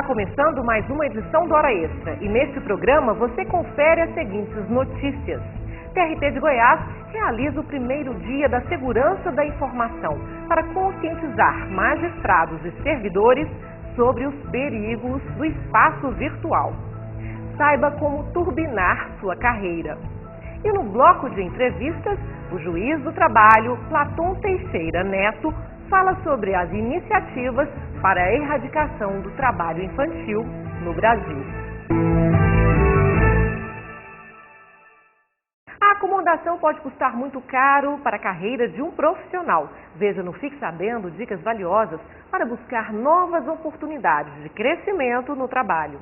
Está começando mais uma edição do Hora Extra e neste programa você confere as seguintes notícias. TRT de Goiás realiza o primeiro dia da segurança da informação para conscientizar magistrados e servidores sobre os perigos do espaço virtual. Saiba como turbinar sua carreira. E no bloco de entrevistas, o juiz do trabalho, Platão Teixeira Neto, fala sobre as iniciativas para a erradicação do trabalho infantil no Brasil. A acomodação pode custar muito caro para a carreira de um profissional. Veja no Fique Sabendo dicas valiosas para buscar novas oportunidades de crescimento no trabalho.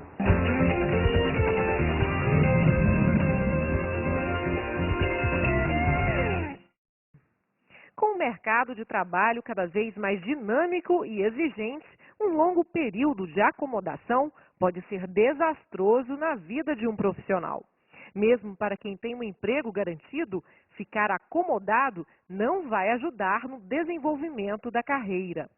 Com o mercado de trabalho cada vez mais dinâmico e exigente, um longo período de acomodação pode ser desastroso na vida de um profissional. Mesmo para quem tem um emprego garantido, ficar acomodado não vai ajudar no desenvolvimento da carreira.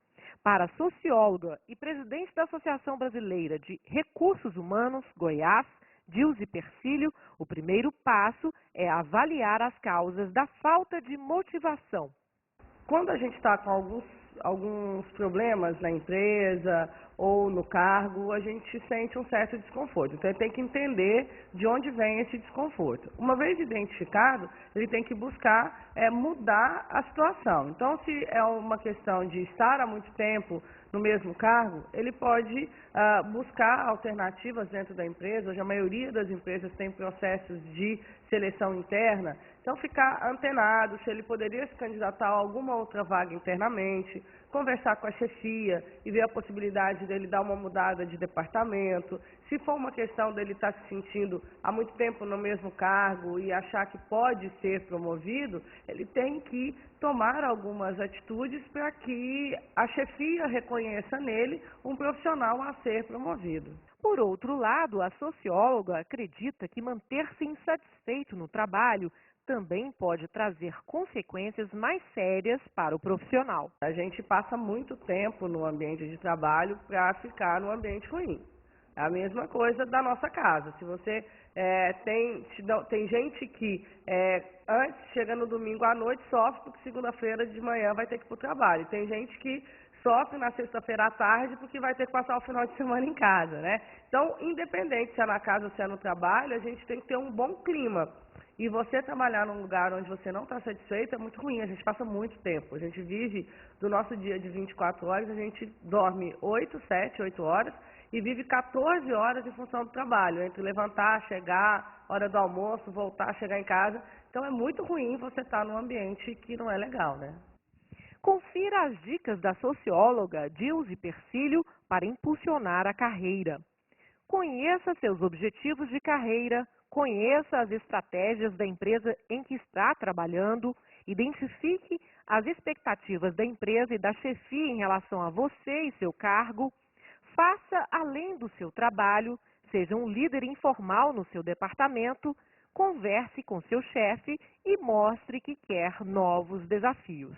Para a socióloga e presidente da Associação Brasileira de Recursos Humanos, Goiás, Dilze Persílio, o primeiro passo é avaliar as causas da falta de motivação. Quando a gente está com alguns problemas na empresa ou no cargo, a gente sente um certo desconforto. Então, ele tem que entender de onde vem esse desconforto. Uma vez identificado, ele tem que buscar mudar a situação. Então, se é uma questão de estar há muito tempo no mesmo cargo, ele pode buscar alternativas dentro da empresa. Hoje, a maioria das empresas tem processos de seleção interna. Então, ficar antenado se ele poderia se candidatar a alguma outra vaga internamente, conversar com a chefia e ver a possibilidade dele dar uma mudada de departamento. Se for uma questão dele estar se sentindo há muito tempo no mesmo cargo e achar que pode ser promovido, ele tem que tomar algumas atitudes para que a chefia reconheça nele um profissional a ser promovido. Por outro lado, a socióloga acredita que manter-se insatisfeito no trabalho também pode trazer consequências mais sérias para o profissional. A gente passa muito tempo no ambiente de trabalho para ficar no ambiente ruim. É a mesma coisa da nossa casa. Se você tem gente que antes, chega no domingo à noite, sofre porque segunda-feira de manhã vai ter que ir para o trabalho. Tem gente que sofre na sexta-feira à tarde porque vai ter que passar o final de semana em casa, né? Então, independente se é na casa ou se é no trabalho, a gente tem que ter um bom clima. E você trabalhar num lugar onde você não está satisfeito é muito ruim, a gente passa muito tempo. A gente vive do nosso dia de 24 horas, a gente dorme 8 horas e vive 14 horas em função do trabalho, entre levantar, chegar, hora do almoço, voltar, chegar em casa. Então é muito ruim você estar num ambiente que não é legal, né? Confira as dicas da socióloga Dilze Persílio para impulsionar a carreira. Conheça seus objetivos de carreira, conheça as estratégias da empresa em que está trabalhando, identifique as expectativas da empresa e da chefia em relação a você e seu cargo, faça além do seu trabalho, seja um líder informal no seu departamento, converse com seu chefe e mostre que quer novos desafios.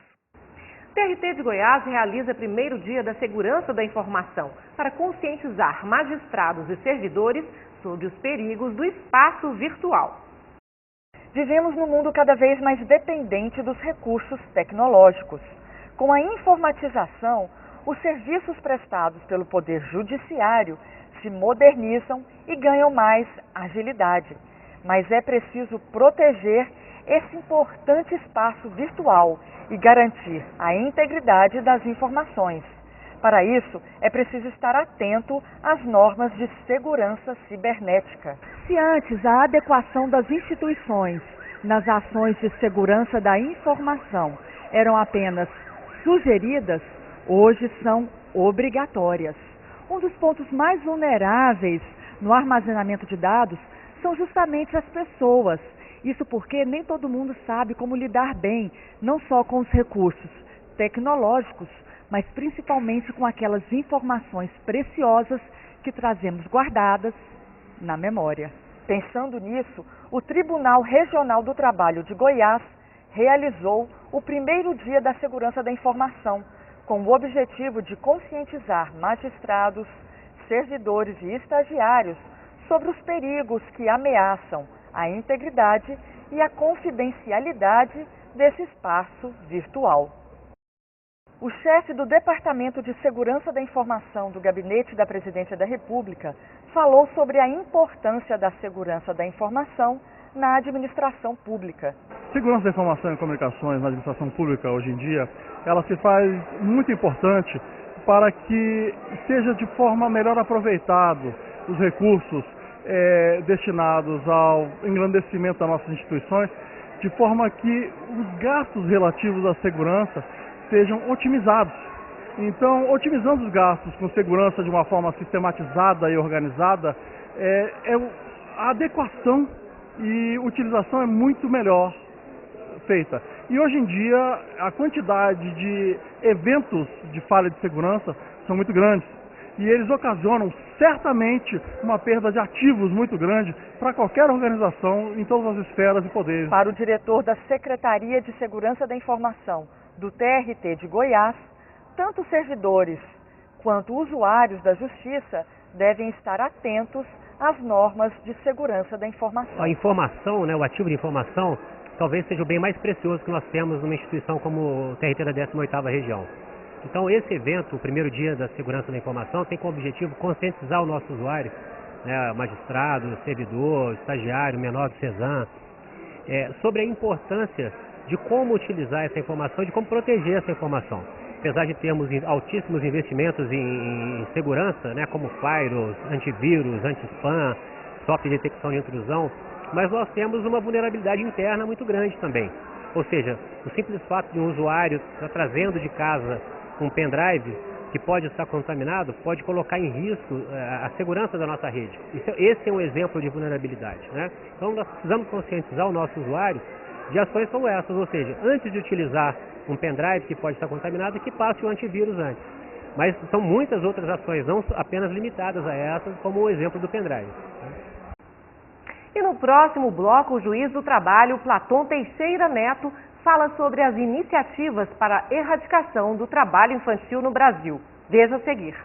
TRT de Goiás realiza primeiro dia da segurança da informação para conscientizar magistrados e servidores sobre os perigos do espaço virtual. Vivemos num mundo cada vez mais dependente dos recursos tecnológicos. Com a informatização, os serviços prestados pelo Poder Judiciário se modernizam e ganham mais agilidade. Mas é preciso proteger esse importante espaço virtual e garantir a integridade das informações. Para isso, é preciso estar atento às normas de segurança cibernética. Se antes a adequação das instituições nas ações de segurança da informação eram apenas sugeridas, hoje são obrigatórias. Um dos pontos mais vulneráveis no armazenamento de dados são justamente as pessoas. Isso porque nem todo mundo sabe como lidar bem, não só com os recursos tecnológicos, mas principalmente com aquelas informações preciosas que trazemos guardadas na memória. Pensando nisso, o Tribunal Regional do Trabalho de Goiás realizou o primeiro dia da segurança da informação, com o objetivo de conscientizar magistrados, servidores e estagiários sobre os perigos que ameaçam a integridade e a confidencialidade desse espaço virtual. O chefe do Departamento de Segurança da Informação do Gabinete da Presidência da República falou sobre a importância da segurança da informação na administração pública. Segurança da informação e comunicações na administração pública hoje em dia, ela se faz muito importante para que seja de forma melhor aproveitado os recursos destinados ao engrandecimento das nossas instituições, de forma que os gastos relativos à segurança sejam otimizados. Então, otimizando os gastos com segurança de uma forma sistematizada e organizada, a adequação e utilização é muito melhor feita. E hoje em dia, a quantidade de eventos de falha de segurança são muito grandes. E eles ocasionam certamente uma perda de ativos muito grande para qualquer organização em todas as esferas e poderes. Para o diretor da Secretaria de Segurança da Informação do TRT de Goiás, tanto servidores quanto usuários da Justiça devem estar atentos às normas de segurança da informação. A informação, o ativo de informação, talvez seja o bem mais precioso que nós temos numa instituição como o TRT da 18ª Região. Então esse evento, o primeiro dia da segurança da informação, tem como objetivo conscientizar o nosso usuário, magistrado, servidor, estagiário, menor do CESAM, sobre a importância de como utilizar essa informação e de como proteger essa informação. Apesar de termos altíssimos investimentos em segurança, como firewalls, antivírus, anti-spam, software de detecção de intrusão, mas nós temos uma vulnerabilidade interna muito grande também. Ou seja, o simples fato de um usuário estar trazendo de casa um pendrive que pode estar contaminado, pode colocar em risco a segurança da nossa rede. Esse é um exemplo de vulnerabilidade. Então nós precisamos conscientizar o nosso usuário de ações como essas, ou seja, antes de utilizar um pendrive que pode estar contaminado, que passe o antivírus antes. Mas são muitas outras ações, não apenas limitadas a essas, como o exemplo do pendrive. E no próximo bloco, o juiz do trabalho, Platão Teixeira Neto, fala sobre as iniciativas para a erradicação do trabalho infantil no Brasil. Veja a seguir.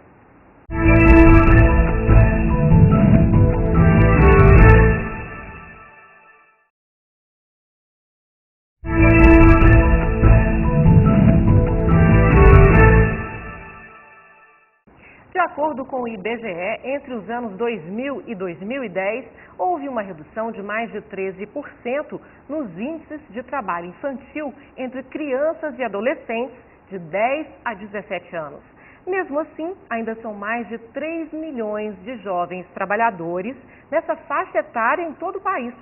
De acordo com o IBGE, entre os anos 2000 e 2010, houve uma redução de mais de 13% nos índices de trabalho infantil entre crianças e adolescentes de 10 a 17 anos. Mesmo assim, ainda são mais de 3 milhões de jovens trabalhadores nessa faixa etária em todo o país.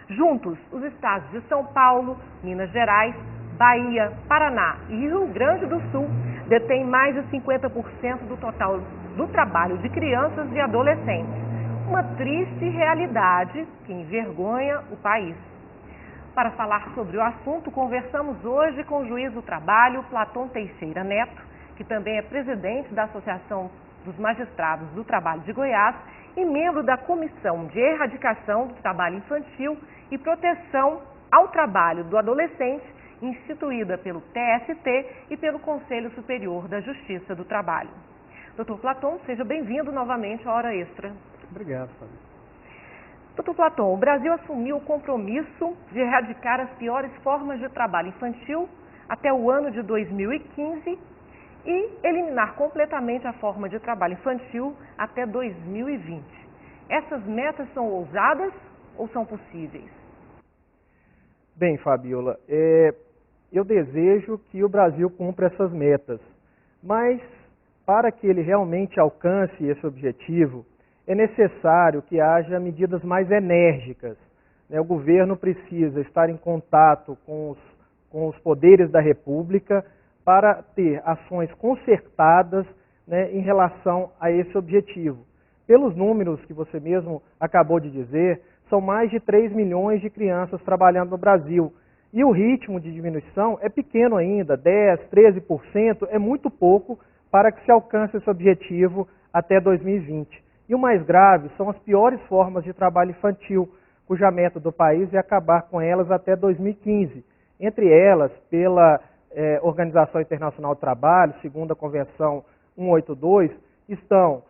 Juntos, os estados de São Paulo, Minas Gerais, Bahia, Paraná e Rio Grande do Sul detêm mais de 50% do total do trabalho de crianças e adolescentes. Uma triste realidade que envergonha o país. Para falar sobre o assunto, conversamos hoje com o juiz do trabalho, Platão Teixeira Neto, que também é presidente da Associação dos Magistrados do Trabalho de Goiás e membro da Comissão de Erradicação do Trabalho Infantil e Proteção ao Trabalho do Adolescente, instituída pelo TST e pelo Conselho Superior da Justiça do Trabalho. Dr. Platão, seja bem-vindo novamente à Hora Extra. Obrigado, Fábio. Dr. Platão, o Brasil assumiu o compromisso de erradicar as piores formas de trabalho infantil até o ano de 2015 e eliminar completamente a forma de trabalho infantil até 2020. Essas metas são ousadas ou são possíveis? Bem, Fabiola, eu desejo que o Brasil cumpra essas metas, mas para que ele realmente alcance esse objetivo, é necessário que haja medidas mais enérgicas. O governo precisa estar em contato com os poderes da República para ter ações concertadas em relação a esse objetivo. Pelos números que você mesmo acabou de dizer, são mais de 3 milhões de crianças trabalhando no Brasil. E o ritmo de diminuição é pequeno ainda, 10%, 13%, é muito pouco para que se alcance esse objetivo até 2020. E o mais grave são as piores formas de trabalho infantil, cuja meta do país é acabar com elas até 2015. Entre elas, pela Organização Internacional do Trabalho, segundo a Convenção 182, estão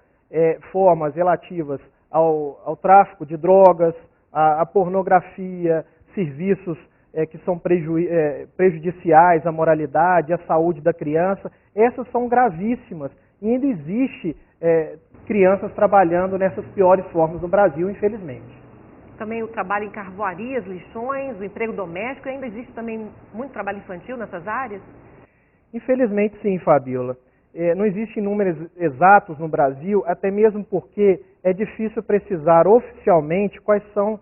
formas relativas ao tráfico de drogas, à pornografia, serviços que são prejudiciais à moralidade, à saúde da criança. Essas são gravíssimas e ainda existe crianças trabalhando nessas piores formas no Brasil, infelizmente. Também o trabalho em carvoarias, lixões, o emprego doméstico, ainda existe também muito trabalho infantil nessas áreas? Infelizmente sim, Fabiola. Não existem números exatos no Brasil, até mesmo porque é difícil precisar oficialmente quais são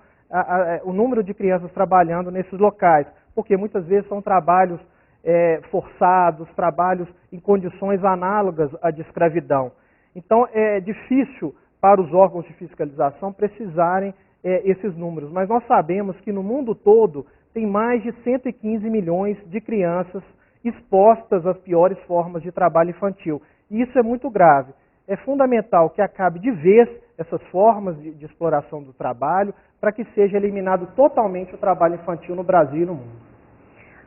o número de crianças trabalhando nesses locais, porque muitas vezes são trabalhos forçados, trabalhos em condições análogas à de escravidão. Então é difícil para os órgãos de fiscalização precisarem esses números, mas nós sabemos que no mundo todo tem mais de 115 milhões de crianças expostas às piores formas de trabalho infantil. E isso é muito grave. É fundamental que acabe de vez essas formas de exploração do trabalho para que seja eliminado totalmente o trabalho infantil no Brasil e no mundo.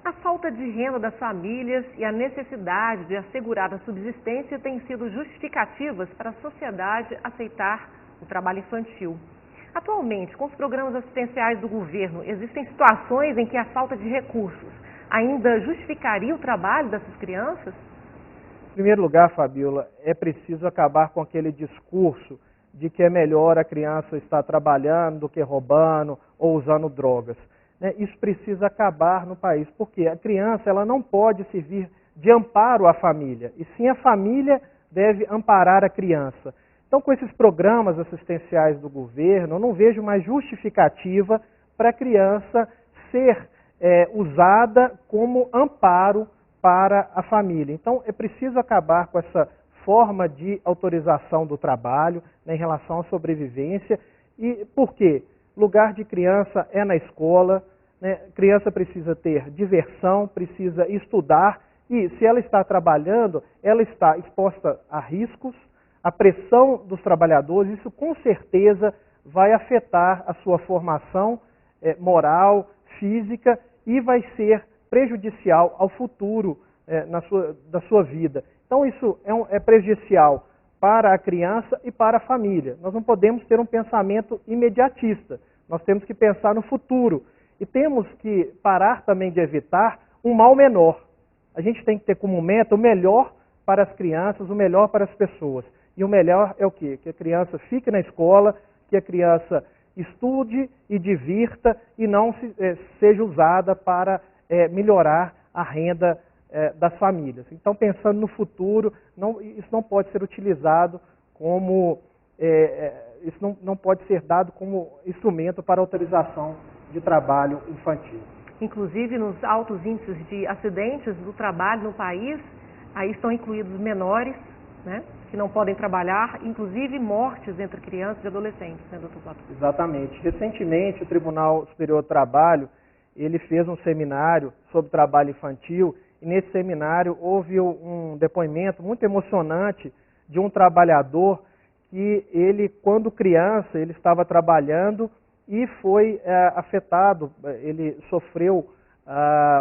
A falta de renda das famílias e a necessidade de assegurar a subsistência têm sido justificativas para a sociedade aceitar o trabalho infantil. Atualmente, com os programas assistenciais do governo, existem situações em que a falta de recursos ainda justificaria o trabalho dessas crianças? Em primeiro lugar, Fabiola, é preciso acabar com aquele discurso de que é melhor a criança estar trabalhando do que roubando ou usando drogas. Isso precisa acabar no país, porque a criança ela não pode servir de amparo à família, e sim a família deve amparar a criança. Então, com esses programas assistenciais do governo, eu não vejo mais justificativa para a criança ser usada como amparo para a família. Então, é preciso acabar com essa forma de autorização do trabalho em relação à sobrevivência. E por quê? Lugar de criança é na escola, criança precisa ter diversão, precisa estudar, e se ela está trabalhando, ela está exposta a riscos, a pressão dos trabalhadores, isso com certeza vai afetar a sua formação moral, física, e vai ser prejudicial ao futuro da sua vida. Então isso é prejudicial para a criança e para a família. Nós não podemos ter um pensamento imediatista, nós temos que pensar no futuro. E temos que parar também de evitar um mal menor. A gente tem que ter como meta o melhor para as crianças, o melhor para as pessoas. E o melhor é o quê? Que a criança fique na escola, que a criança estude e divirta e não seja usada para melhorar a renda das famílias. Então, pensando no futuro, isso não pode ser utilizado como... isso não pode ser dado como instrumento para autorização de trabalho infantil. Inclusive, nos altos índices de acidentes do trabalho no país, aí estão incluídos menores, que não podem trabalhar, inclusive mortes entre crianças e adolescentes, doutor Platão? Exatamente. Recentemente, o Tribunal Superior do Trabalho, ele fez um seminário sobre trabalho infantil, e nesse seminário houve um depoimento muito emocionante de um trabalhador que ele, quando criança, ele estava trabalhando e foi afetado, ele sofreu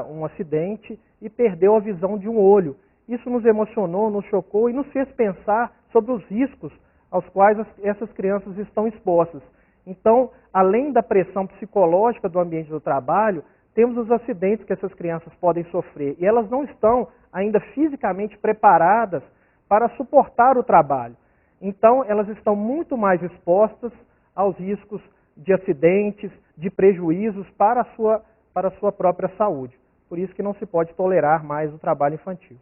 um acidente e perdeu a visão de um olho. Isso nos emocionou, nos chocou e nos fez pensar sobre os riscos aos quais essas crianças estão expostas. Então, além da pressão psicológica do ambiente do trabalho, temos os acidentes que essas crianças podem sofrer. E elas não estão ainda fisicamente preparadas para suportar o trabalho. Então, elas estão muito mais expostas aos riscos de acidentes, de prejuízos para a sua própria saúde. Por isso que não se pode tolerar mais o trabalho infantil.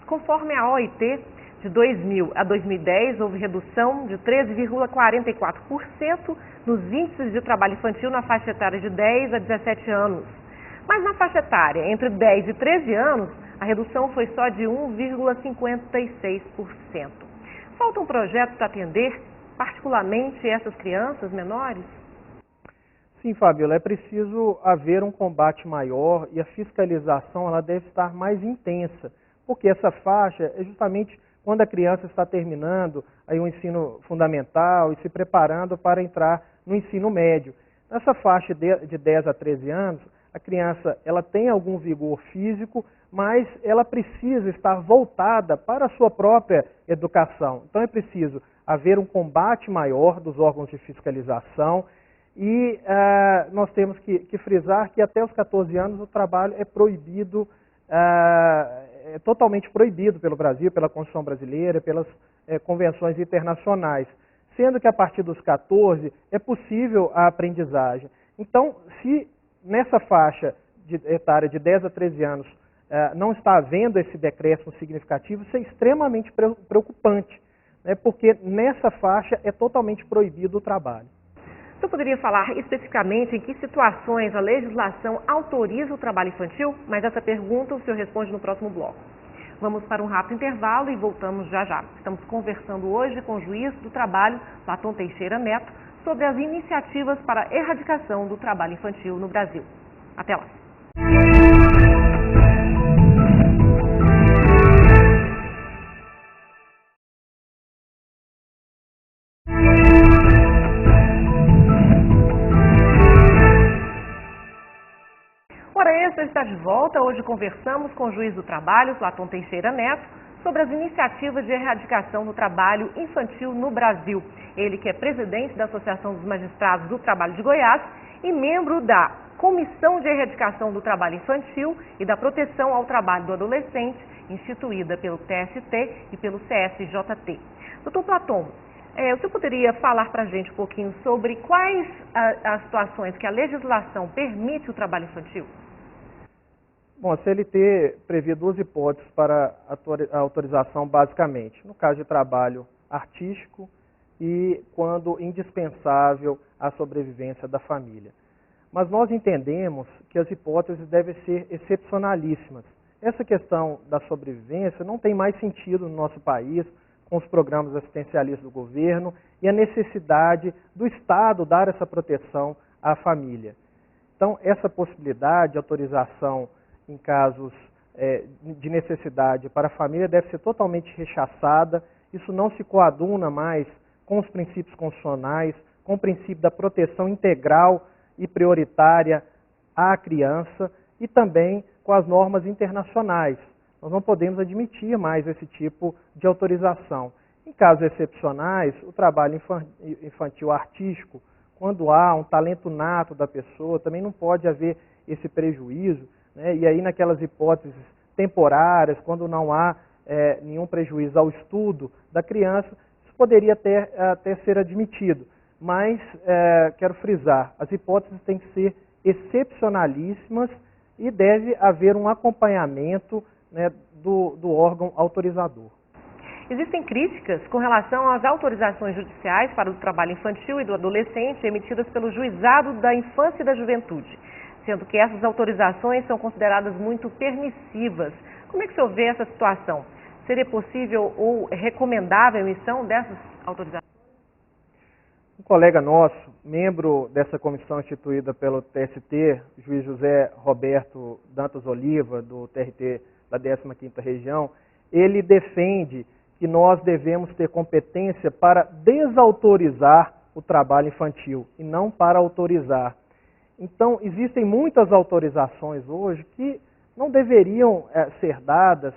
Conforme a OIT, de 2000 a 2010, houve redução de 13,44% nos índices de trabalho infantil na faixa etária de 10 a 17 anos. Mas na faixa etária entre 10 e 13 anos, a redução foi só de 1,56%. Falta um projeto para atender, particularmente essas crianças menores? Sim, Fabiola, é preciso haver um combate maior e a fiscalização ela deve estar mais intensa, porque essa faixa é justamente quando a criança está terminando aí o ensino fundamental e se preparando para entrar no ensino médio. Nessa faixa de 10 a 13 anos, A criança, ela tem algum vigor físico, mas ela precisa estar voltada para a sua própria educação. Então é preciso haver um combate maior dos órgãos de fiscalização e nós temos que frisar que até os 14 anos o trabalho é proibido, é totalmente proibido pelo Brasil, pela Constituição brasileira, pelas convenções internacionais, sendo que a partir dos 14 é possível a aprendizagem. Então, se nessa faixa etária de 10 a 13 anos não está havendo esse decréscimo significativo, isso é extremamente preocupante, né, porque nessa faixa é totalmente proibido o trabalho. Você poderia falar especificamente em que situações a legislação autoriza o trabalho infantil? Mas essa pergunta o senhor responde no próximo bloco. Vamos para um rápido intervalo e voltamos já já. Estamos conversando hoje com o juiz do trabalho, Platão Teixeira Neto, sobre as iniciativas para a erradicação do trabalho infantil no Brasil. Até lá. Hora Extra está de volta. Hoje conversamos com o juiz do trabalho, Platão Teixeira Neto, sobre as iniciativas de erradicação do trabalho infantil no Brasil. Ele que é presidente da Associação dos Magistrados do Trabalho de Goiás e membro da Comissão de Erradicação do Trabalho Infantil e da Proteção ao Trabalho do Adolescente, instituída pelo TST e pelo CSJT. Doutor Platão, o senhor poderia falar para a gente um pouquinho sobre quais as situações que a legislação permite o trabalho infantil? Bom, a CLT prevê duas hipóteses para a autorização, basicamente. No caso de trabalho artístico e quando indispensável à sobrevivência da família. Mas nós entendemos que as hipóteses devem ser excepcionalíssimas. Essa questão da sobrevivência não tem mais sentido no nosso país, com os programas assistencialistas do governo e a necessidade do Estado dar essa proteção à família. Então, essa possibilidade de autorização em casos de necessidade para a família deve ser totalmente rechaçada. Isso não se coaduna mais com os princípios constitucionais, com o princípio da proteção integral e prioritária à criança e também com as normas internacionais. Nós não podemos admitir mais esse tipo de autorização. Em casos excepcionais, o trabalho infantil artístico, quando há um talento nato da pessoa, também não pode haver esse prejuízo, né? E aí naquelas hipóteses temporárias, quando não há nenhum prejuízo ao estudo da criança, isso poderia até ser admitido. Mas, quero frisar, as hipóteses têm que ser excepcionalíssimas e deve haver um acompanhamento, né, do órgão autorizador. Existem críticas com relação às autorizações judiciais para o trabalho infantil e do adolescente emitidas pelo Juizado da Infância e da Juventude, sendo que essas autorizações são consideradas muito permissivas. Como é que o senhor vê essa situação? Seria possível ou recomendável a emissão dessas autorizações? Um colega nosso, membro dessa comissão instituída pelo TST, juiz José Roberto Dantas Oliva, do TRT da 15ª Região, ele defende que nós devemos ter competência para desautorizar o trabalho infantil e não para autorizar. Então, existem muitas autorizações hoje que não deveriam ser dadas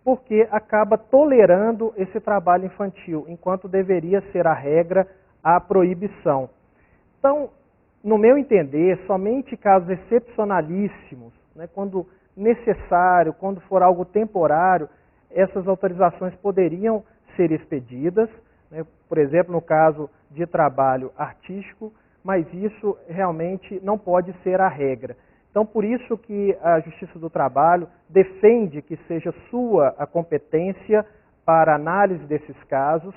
porque acaba tolerando esse trabalho infantil, enquanto deveria ser a regra a proibição. Então, no meu entender, somente casos excepcionalíssimos, né, quando necessário, quando for algo temporário, essas autorizações poderiam ser expedidas, né, por exemplo, no caso de trabalho artístico, mas isso realmente não pode ser a regra. Então, por isso que a Justiça do Trabalho defende que seja sua a competência para análise desses casos,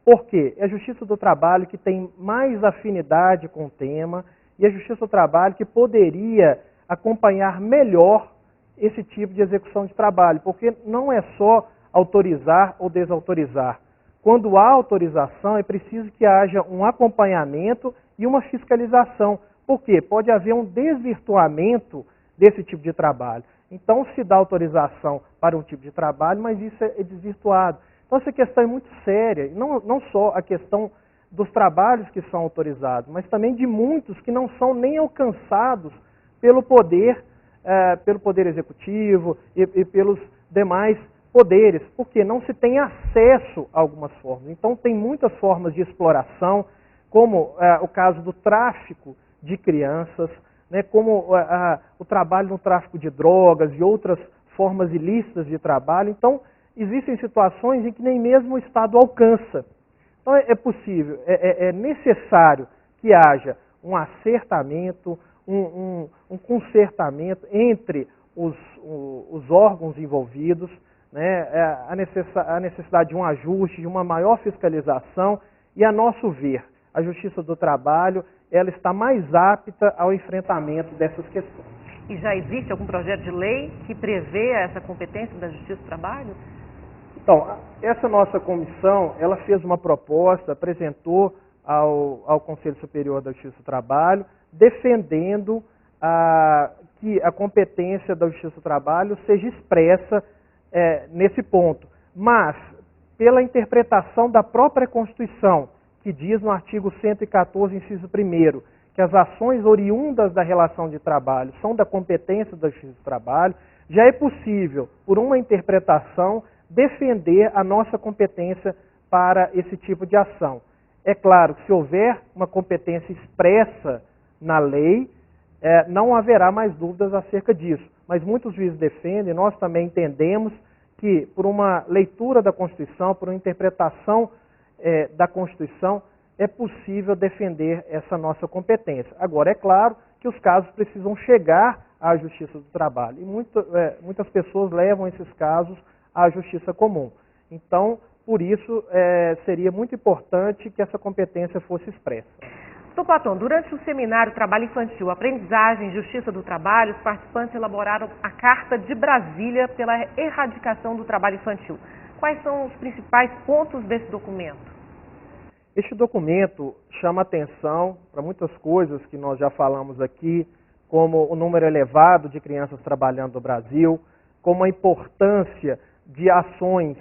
porque é a Justiça do Trabalho que tem mais afinidade com o tema e a Justiça do Trabalho que poderia acompanhar melhor esse tipo de execução de trabalho, porque não é só autorizar ou desautorizar. Quando há autorização, é preciso que haja um acompanhamento e uma fiscalização, porque pode haver um desvirtuamento desse tipo de trabalho. Então, se dá autorização para um tipo de trabalho, mas isso é desvirtuado. Então, essa questão é muito séria, e não só a questão dos trabalhos que são autorizados, mas também de muitos que não são nem alcançados pelo poder executivo e pelos demais poderes, porque não se tem acesso a algumas formas. Então, tem muitas formas de exploração, como o caso do tráfico de crianças, né, como o trabalho no tráfico de drogas e outras formas ilícitas de trabalho. Então, existem situações em que nem mesmo o Estado alcança. Então, é possível, é necessário que haja um acertamento, um concertamento entre os órgãos envolvidos, né, a necessidade de um ajuste, de uma maior fiscalização e, a nosso ver, a Justiça do Trabalho ela está mais apta ao enfrentamento dessas questões. E já existe algum projeto de lei que prevê essa competência da Justiça do Trabalho? Então, essa nossa comissão, ela fez uma proposta, apresentou ao Conselho Superior da Justiça do Trabalho, defendendo que a competência da Justiça do Trabalho seja expressa nesse ponto. Mas, pela interpretação da própria Constituição, que diz no artigo 114, inciso 1º, que as ações oriundas da relação de trabalho são da competência da Justiça do Trabalho, já é possível, por uma interpretação, defender a nossa competência para esse tipo de ação. É claro que se houver uma competência expressa na lei, não haverá mais dúvidas acerca disso. Mas muitos juízes defendem, nós também entendemos que por uma leitura da Constituição, por uma interpretação da Constituição, é possível defender essa nossa competência. Agora, é claro que os casos precisam chegar à Justiça do Trabalho. E muitas pessoas levam esses casos à Justiça Comum. Então, por isso, seria muito importante que essa competência fosse expressa. Doutor Platão, durante o seminário Trabalho Infantil, Aprendizagem e Justiça do Trabalho, os participantes elaboraram a Carta de Brasília pela Erradicação do Trabalho Infantil. Quais são os principais pontos desse documento? Este documento chama atenção para muitas coisas que nós já falamos aqui, como o número elevado de crianças trabalhando no Brasil, como a importância de ações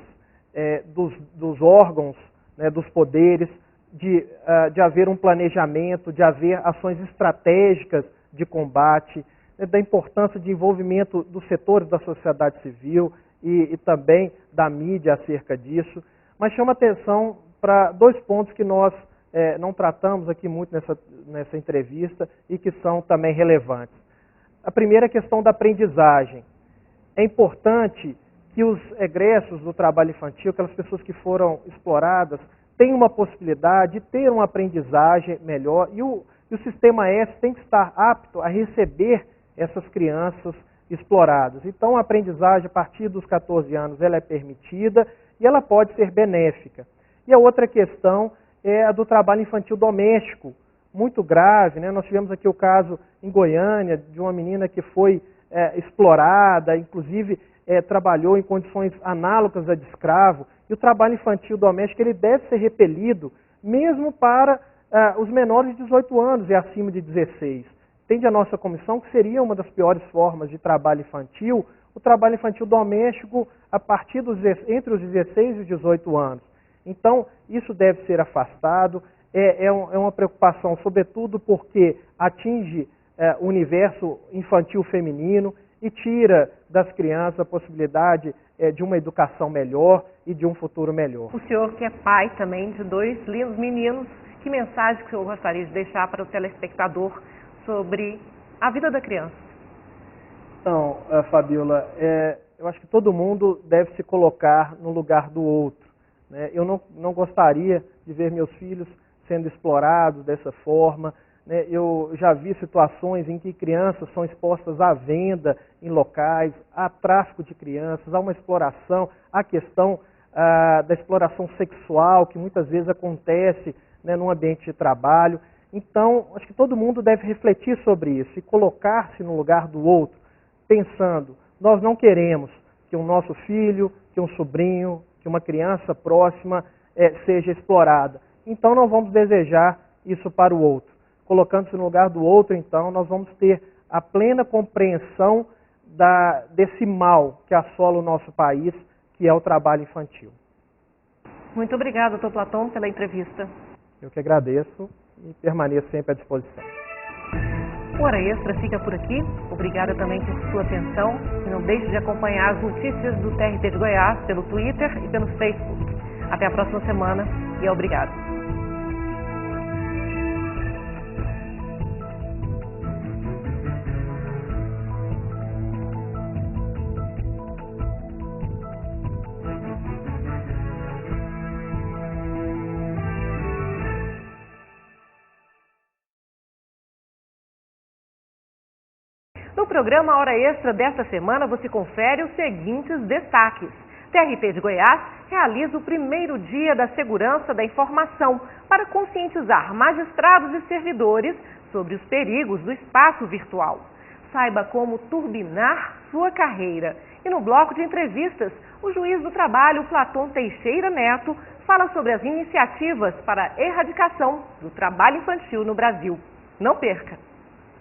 dos órgãos, né, dos poderes, de haver um planejamento, de haver ações estratégicas de combate, da importância de envolvimento dos setores da sociedade civil e também da mídia acerca disso. Mas chama atenção para dois pontos que nós não tratamos aqui muito nessa entrevista e que são também relevantes. A primeira é a questão da aprendizagem. É importante que os egressos do trabalho infantil, aquelas pessoas que foram exploradas, tenham uma possibilidade de ter uma aprendizagem melhor e o Sistema S tem que estar apto a receber essas crianças exploradas. Então, a aprendizagem a partir dos 14 anos ela é permitida e ela pode ser benéfica. E a outra questão é a do trabalho infantil doméstico, muito grave, né? Nós tivemos aqui o caso em Goiânia de uma menina que foi explorada, inclusive trabalhou em condições análogas a de escravo, e o trabalho infantil doméstico ele deve ser repelido mesmo para os menores de 18 anos e acima de 16. Entende a nossa comissão que seria uma das piores formas de trabalho infantil, o trabalho infantil doméstico a partir entre os 16 e os 18 anos. Então, isso deve ser afastado, é uma preocupação, sobretudo porque atinge o universo infantil feminino e tira das crianças a possibilidade de uma educação melhor e de um futuro melhor. O senhor que é pai também de dois lindos meninos, que mensagem que o senhor gostaria de deixar para o telespectador sobre a vida da criança? Então, Fabiola, eu acho que todo mundo deve se colocar no lugar do outro. Né? Eu não gostaria de ver meus filhos sendo explorados dessa forma. Né? Eu já vi situações em que crianças são expostas à venda em locais, a tráfico de crianças, a uma exploração, a questão da exploração sexual, que muitas vezes acontece, né, num ambiente de trabalho. Então, acho que todo mundo deve refletir sobre isso e colocar-se no lugar do outro, pensando, nós não queremos que um nosso filho, que um sobrinho, que uma criança próxima seja explorada. Então, não vamos desejar isso para o outro. Colocando-se no lugar do outro, então, nós vamos ter a plena compreensão desse mal que assola o nosso país, que é o trabalho infantil. Muito obrigada, doutor Platão, pela entrevista. Eu que agradeço e permaneço sempre à disposição. O Hora Extra fica por aqui. Obrigada também por sua atenção. E não deixe de acompanhar as notícias do TRT de Goiás pelo Twitter e pelo Facebook. Até a próxima semana e obrigado. No programa Hora Extra desta semana, você confere os seguintes destaques. TRT de Goiás realiza o primeiro dia da segurança da informação para conscientizar magistrados e servidores sobre os perigos do espaço virtual. Saiba como turbinar sua carreira. E no bloco de entrevistas, o juiz do trabalho, Platão Teixeira Neto, fala sobre as iniciativas para a erradicação do trabalho infantil no Brasil. Não perca!